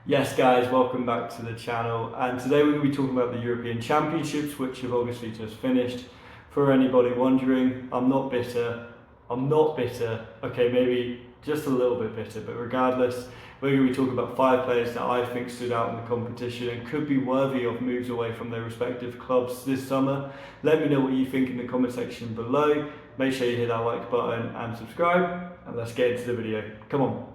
Yes guys, welcome back to the channel, and today we're going to be talking about the European Championships, which have obviously just finished. For anybody wondering, I'm not bitter, okay, maybe just a little bit bitter, but regardless, we're going to be talking about 5 players that I think stood out in the competition and could be worthy of moves away from their respective clubs this summer. Let me know what you think in the comment section below, make sure you hit that like button and subscribe, and let's get into the video. Come on.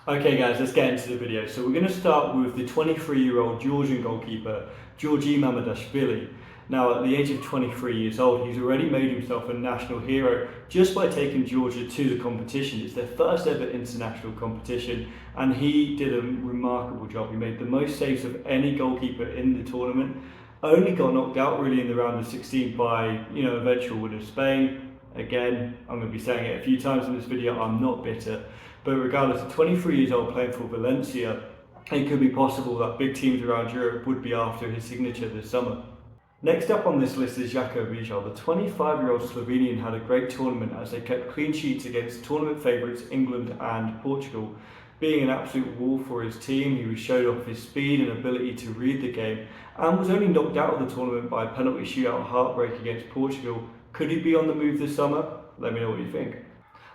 Okay guys, let's get into the video. So we're going to start with the 23-year-old Georgian goalkeeper, Georgi Mamadashvili. Now at the age of 23 years old, he's already made himself a national hero just by taking Georgia to the competition. It's their first ever international competition and he did a remarkable job. He made the most saves of any goalkeeper in the tournament. Only got knocked out really in the round of 16 by, eventual winner Spain. Again, I'm going to be saying it a few times in this video, I'm not bitter. But regardless, at 23 years old playing for Valencia, it could be possible that big teams around Europe would be after his signature this summer. Next up on this list is Jako Rijal. The 25-year-old Slovenian had a great tournament as they kept clean sheets against tournament favourites England and Portugal. Being an absolute wall for his team, he showed off his speed and ability to read the game and was only knocked out of the tournament by a penalty shootout heartbreak against Portugal. Could he be on the move this summer? Let me know what you think.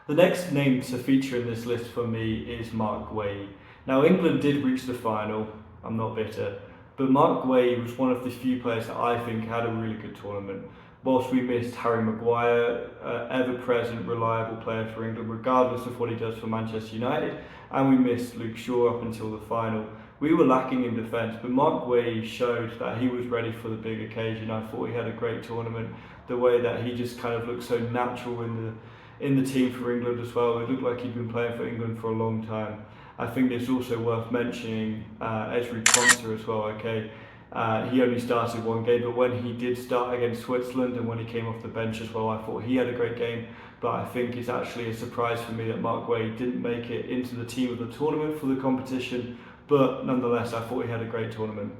The next name to feature in this list for me is Mark Guehi. Now England did reach the final, I'm not bitter, but Mark Guehi was one of the few players that I think had a really good tournament. Whilst we missed Harry Maguire, ever-present, reliable player for England regardless of what he does for Manchester United, and we missed Luke Shaw up until the final, we were lacking in defence, but Mark Guehi showed that he was ready for the big occasion. I thought he had a great tournament, the way that he just kind of looked so natural in the team for England as well. It looked like he'd been playing for England for a long time. I think it's also worth mentioning Ezri Konsa as well, okay? He only started one game, but when he did start against Switzerland and when he came off the bench as well, I thought he had a great game. But I think it's actually a surprise for me that Mark Guehi didn't make it into the team of the tournament for the competition, but nonetheless, I thought he had a great tournament.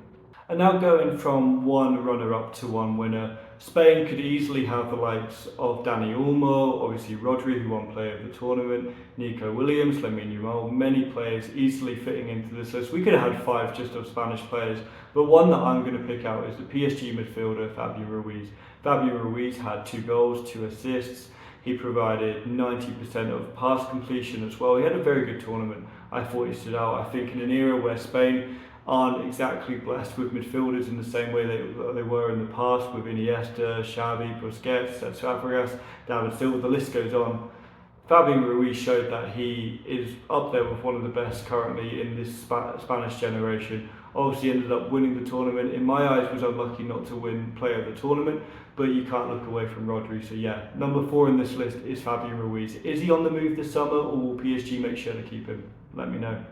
And now going from one runner-up to one winner, Spain could easily have the likes of Dani Olmo, obviously Rodri, who won player of the tournament, Nico Williams, Lamine Yamal, many players easily fitting into this list. We could have had 5 just of Spanish players, but one that I'm going to pick out is the PSG midfielder Fabio Ruiz. Fabio Ruiz had 2 goals, 2 assists. He provided 90% of pass completion as well. He had a very good tournament. I thought he stood out. I think in an era where Spain aren't exactly blessed with midfielders in the same way they were in the past with Iniesta, Xavi, Busquets, Fabregas, David Silva, the list goes on. Fabio Ruiz showed that he is up there with one of the best currently in this Spanish generation. Obviously ended up winning the tournament. In my eyes was unlucky not to win player of the tournament, but you can't look away from Rodri. So yeah, number 4 in this list is Fabio Ruiz. Is he on the move this summer, or will PSG make sure to keep him? Let me know.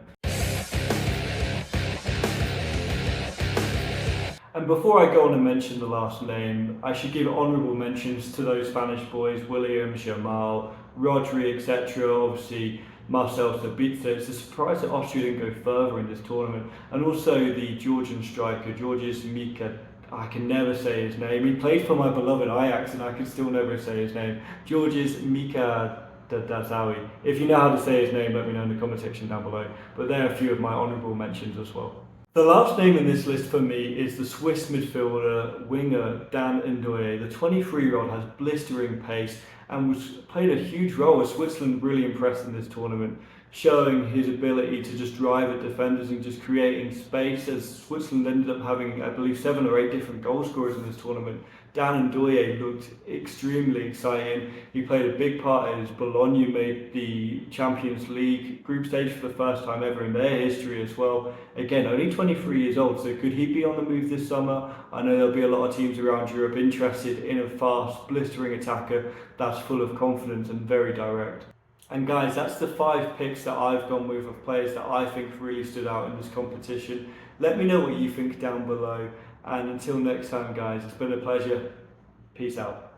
And before I go on and mention the last name, I should give honourable mentions to those Spanish boys, Williams, Yamal, Rodri, etc. Obviously, Marcel Sabitzer. It's a surprise that Austria didn't go further in this tournament. And also the Georgian striker, Georgios Mika. I can never say his name. He played for my beloved Ajax and I can still never say his name. Georgios Mika Dazawi. If you know how to say his name, let me know in the comment section down below. But there are a few of my honourable mentions as well. The last name in this list for me is the Swiss midfielder winger Dan Ndoye. The 23-year-old has blistering pace and played a huge role as Switzerland really impressed in this tournament, showing his ability to just drive at defenders and just creating space, as Switzerland ended up having, I believe, 7 or 8 different goal scorers in this tournament. Dan Ndoye looked extremely exciting. He played a big part as Bologna made the Champions League group stage for the first time ever in their history as well. Again, only 23 years old, so could he be on the move this summer? I know there'll be a lot of teams around Europe interested in a fast, blistering attacker that's full of confidence and very direct. And guys, that's the 5 picks that I've gone with of players that I think really stood out in this competition. Let me know what you think down below. And until next time guys, it's been a pleasure. Peace out.